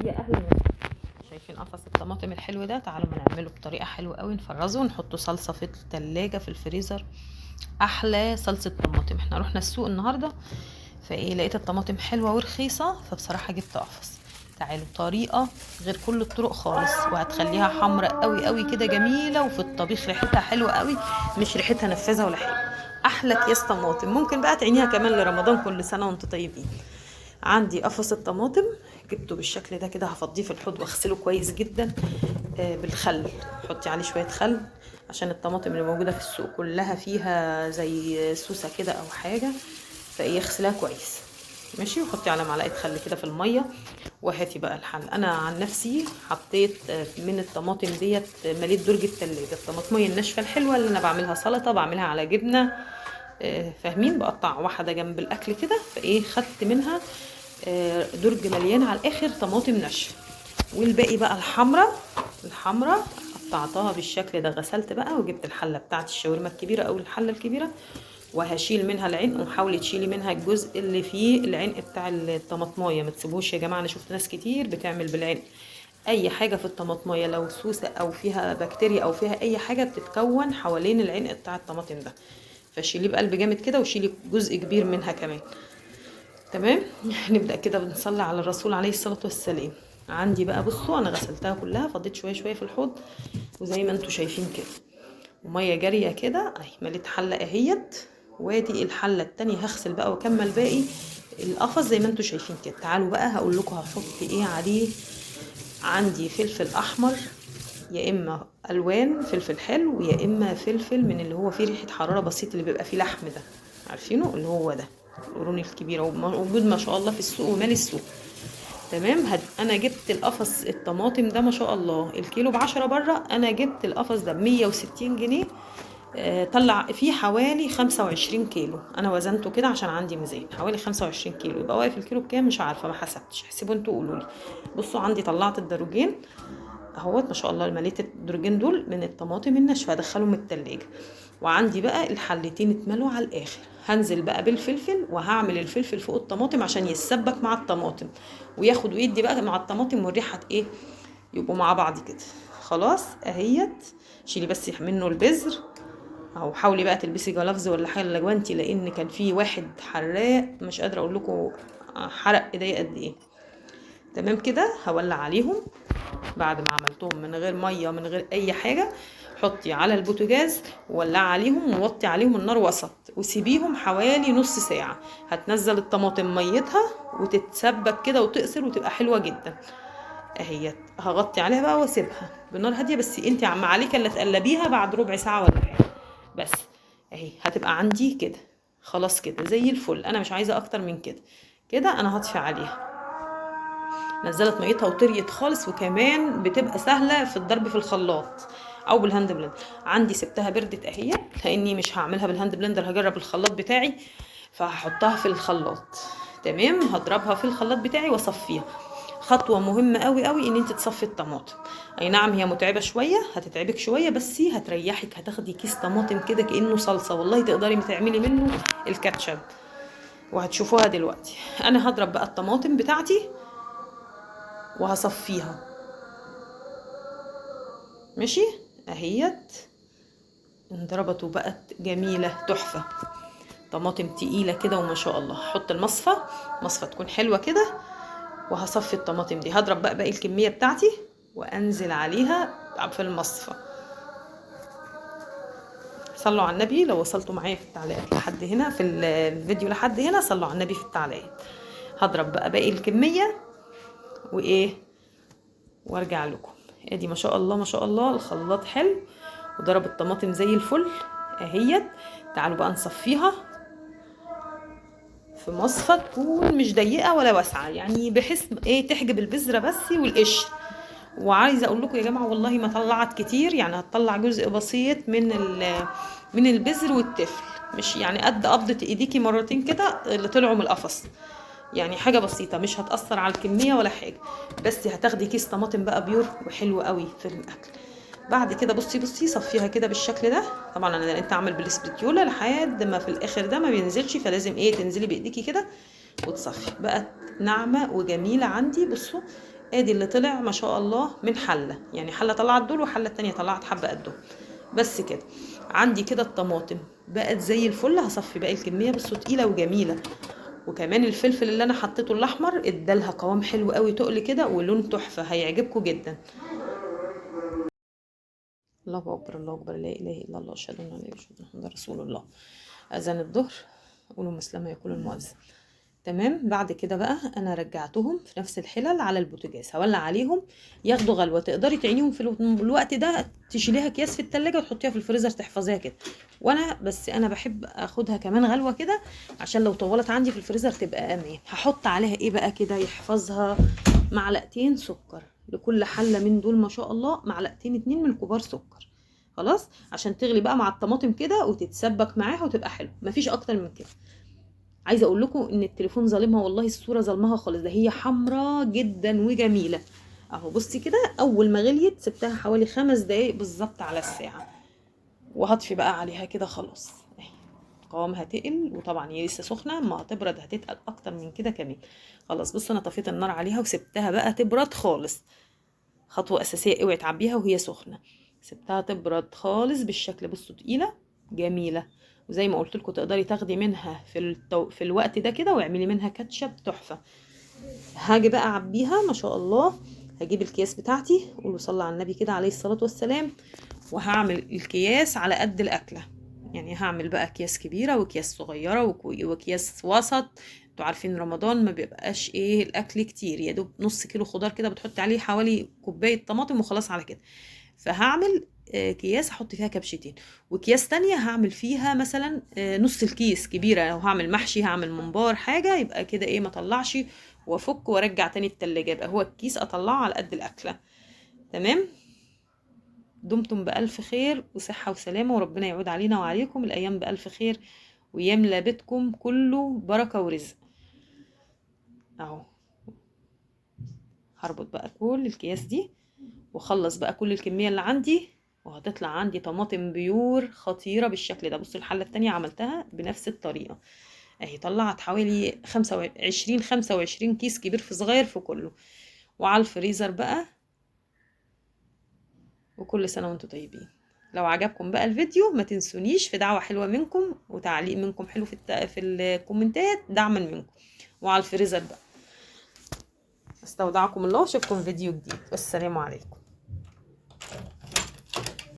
يا اهلا وسهلا. شايفين قفص الطماطم الحلو ده؟ تعالوا ما نعمله بطريقه حلوه قوي. نفرزه ونحطه صلصه في التلاجة في الفريزر. احلى صلصه طماطم. احنا رحنا السوق النهارده، فايه لقيت الطماطم حلوه ورخيصه، فبصراحه جبت قفص. تعالوا طريقه غير كل الطرق خالص، وهتخليها حمراء قوي قوي كده جميله، وفي الطبيخ ريحتها حلوه قوي، مش ريحتها نفاذه ولا حاجه. احلى اكياس طماطم. ممكن بقى تعينيها كمان لرمضان. كل سنه وانتم طيبين. عندي قفص الطماطم جبته بالشكل ده كده، هفضيه في الحوض واغسله كويس جدا بالخل. حطي عليه شويه خل عشان الطماطم اللي موجوده في السوق كلها فيها زي سوسه كده او حاجه، فايه اغسلها كويس ماشي. وحطي على معلقه خل كده في الميه، وهاتي بقى الحل. انا عن نفسي حطيت من الطماطم ديت، مليت درج التلاجة الطماطميه الناشفه الحلوه اللي انا بعملها سلطه، بعملها على جبنه، فاهمين؟ بقطع واحده جنب الاكل كده، فايه خدت منها درج مليان على الاخر طماطم ناشفه. والباقي بقى الحمراء قطعتها بالشكل ده. غسلت بقى وجبت الحله بتاعت الشاورما الكبيره او الحله الكبيره، وهشيل منها العين. وحاولي تشيلي منها الجزء اللي فيه العين بتاع الطماطمايه، ما تسيبوش يا جماعه. انا شفت ناس كتير بتعمل بالعين. اي حاجه في الطماطمايه لو سوسه او فيها بكتيريا او فيها اي حاجه بتتكون حوالين العين بتاع الطماطم ده، فشيليه بقلب جامد كده، وشيلي جزء كبير منها كمان. تمام. نبدأ كده بنصلي على الرسول عليه الصلاة والسلام. عندي بقى بصوا، انا غسلتها كلها، فضيت شويه شويه في الحوض، وزي ما انتم شايفين كده وميه جاريه كده اهي. مليت حله اهيت، وادي الحله التانية هغسل بقى واكمل باقي القفص زي ما انتم شايفين كده. تعالوا بقى هقول لكم هحط ايه عليه. عندي فلفل احمر، يا اما الوان فلفل حلو، يا اما فلفل من اللي هو فيه ريحه حراره بسيط، اللي بيبقى فيه لحم ده، عارفينه؟ اللي هو ده القرون الكبيره، وموجود ما شاء الله في السوق ومالي السوق. تمام. انا جبت القفص الطماطم ده ما شاء الله الكيلو ب10 بره، انا جبت القفص ده ب160 جنيه. طلع فيه حوالي 25 كيلو. انا وزنته كده عشان عندي ميزان، حوالي 25 كيلو. يبقى واقف الكيلو بكام مش عارفه، ما حسبتش. احسبوا انتوا قولوا لي. بصوا عندي طلعت الدروجين اهوت ما شاء الله. مليت الدرجين دول من الطماطم الناشفه، ادخلهم التلاجة. وعندي بقى الحلتين اتملوا على الاخر. هنزل بقى بالفلفل، وهعمل الفلفل فوق الطماطم عشان يتسبك مع الطماطم وياخد ويدي بقى مع الطماطم، والريحه ايه يبقوا مع بعض كده. خلاص اهيت. شيلي بس منه البذر، او حاولي بقى تلبسي جلافز ولا حاجه لجوانتي، لان كان في واحد حراق مش قادره اقول لكم حرق ايديا قد ايه. تمام كده. هولع عليهم بعد ما عملتهم من غير ميه من غير اي حاجه. حطي على البوتاجاز وولعي عليهم، ووطي عليهم النار وسط، وسيبيهم حوالي نص ساعه. هتنزل الطماطم ميتها وتتسبك كده وتقصر وتبقى حلوه جدا اهيت. هغطي عليها بقى واسيبها بنار هاديه، بس انت عم عليك الا تقلبيها بعد ربع ساعه ولا حاجه بس. اهي هتبقى عندي كده خلاص كده زي الفل. انا مش عايزه اكتر من كده. كده انا هطفي عليها. نزلت ميتها وطريت خالص، وكمان بتبقى سهله في الضرب في الخلاط او بالهاند بلندر. عندي سبتها بردت اهي، لاني مش هعملها بالهاند بلندر، هجرب الخلاط بتاعي، فهحطها في الخلاط. تمام. هضربها في الخلاط بتاعي واصفيها. خطوه مهمه قوي قوي ان انت تصفي الطماطم. اي نعم هي متعبه شويه، هتتعبك شويه، بس هتريحك. هتاخدي كيس طماطم كده كانه صلصه، والله تقدري تعملي منه الكاتشب، وهتشوفوها دلوقتي. انا هضرب بقى الطماطم بتاعتي وهصفيها ماشي اهيت. انضربت وبقت جميله تحفه. طماطم تقيله كده وما شاء الله. هحط مصفى تكون حلوه كده، وهصفي الطماطم دي. هضرب بقى باقي الكميه بتاعتي وانزل عليها في المصفى. صلوا على النبي لو وصلتوا معايا في التعليقات لحد هنا، في الفيديو لحد هنا، صلوا على النبي في التعليقات. هضرب بقى باقي الكميه وايه وارجع لكم. ادي ما شاء الله ما شاء الله الخلاط حلو، وضرب الطماطم زي الفل اهيت. تعالوا بقى نصفيها في مصفى تكون مش ضيقه ولا واسعه، يعني بحيث ايه تحجب البذره بس والقشر. وعايزه اقول لكم يا جماعه والله ما طلعت كتير، يعني هتطلع جزء بسيط من البذر والتفل، مش يعني قد قبضه ايديكي مرتين كده اللي طلعوا من القفص، يعني حاجه بسيطه مش هتاثر على الكميه ولا حاجه. بس هتاخدي كيس طماطم بقى بيور وحلو قوي في الاكل. بعد كده بصي صفيها كده بالشكل ده. طبعا انا انت اعمل بالسبتيولا لحد ما في الاخر ده ما بينزلش، فلازم ايه تنزلي بايديكي كده وتصفي. بقت ناعمه وجميله عندي. بصوا ادي اللي طلع ما شاء الله من حله، يعني حله طلعت دول وحله التانية طلعت حبه قدهم. بس كده عندي كده الطماطم بقت زي الفل. هصفي باقي الكميه، بصوا تقيله وجميله. وكمان الفلفل اللي انا حطيته الاحمر ادالها قوام حلو قوي، تقل كده ولون تحفه، هيعجبكم جدا. الله اكبر الله اكبر، لا اله الا الله، اشهد ان لا اله الا الله محمد رسول الله. اذان الظهر، قولوا مسلمه يقول المؤذن. تمام. بعد كده بقى انا رجعتهم في نفس الحلل على البوتاجاز، هولع عليهم ياخدوا غلوه. تقدري تعينيهم في الوقت ده، تشيليها اكياس في التلاجة وتحطيها في الفريزر تحفظيها كده. انا بحب اخدها كمان غلوه كده، عشان لو طولت عندي في الفريزر تبقى امان. هحط عليها ايه بقى كده يحفظها؟ معلقتين سكر لكل حله من دول، ما شاء الله معلقتين 2 من الكبار سكر. خلاص، عشان تغلي بقى مع الطماطم كده وتتسبك معاها وتبقى حلو، مفيش اكتر من كده. عايزه اقول لكم ان التليفون ظالمها والله، الصوره ظلمها خالص، ده هي حمراء جدا وجميله اهو. بصي كده، اول ما غليت سبتها حوالي 5 دقايق بالظبط على الساعه، وهطفي بقى عليها كده خلاص اهي. قوامها تقل، وطبعا هي لسه سخنه، ما هتبرد هتتقل اكتر من كده كمان. خلاص بصوا، انا طفيت النار عليها وسبتها بقى تبرد خالص. خطوه اساسيه، اوعي تعبيها وهي سخنه. سبتها تبرد خالص بالشكل، بصوا تقيله جميله. وزي ما قلت لكم تقدري تاخدي منها في الوقت ده كده، واعملي منها كاتشب تحفه. هاجي بقى اعبيها ما شاء الله. هجيب الكياس بتاعتي، قولوا صلى على النبي كده عليه الصلاه والسلام. وهعمل الكياس على قد الاكله، يعني هعمل بقى اكياس كبيره واكياس صغيره واكياس وسط. انتوا عارفين رمضان ما بيبقاش ايه الاكل كتير، يا دوب نص كيلو خضار كده بتحطي عليه حوالي كوبايه طماطم وخلاص على كده. فهعمل اكياس احط فيها كبشتين، واكياس تانية هعمل فيها مثلا نص الكيس كبيرة. لو هعمل محشي هعمل ممبار حاجة، يبقى كده ايه ما طلعش وافك وارجع تاني التلاجة، يبقى هو الكيس اطلعه على قد الاكلة. تمام. دمتم بألف خير وصحة وسلامة، وربنا يعود علينا وعليكم الأيام بألف خير، ويملى بيتكم كله بركة ورزق. اهو هربط بقى كل الأكياس دي واخلص بقى كل الكمية اللي عندي، وهتطلع عندي طماطم بيور خطيرة بالشكل ده. بصوا الحلة التانية عملتها بنفس الطريقة اهي، طلعت حوالي 25 كيس، كبير في صغير في كله، وعلى الفريزر بقى. وكل سنة وانتم طيبين. لو عجبكم بقى الفيديو ما تنسونيش في دعوة حلوة منكم وتعليق منكم حلو في الكومنتات دعما منكم. وعلى الفريزر بقى. استودعكم الله، واشوفكم فيديو جديد، والسلام عليكم.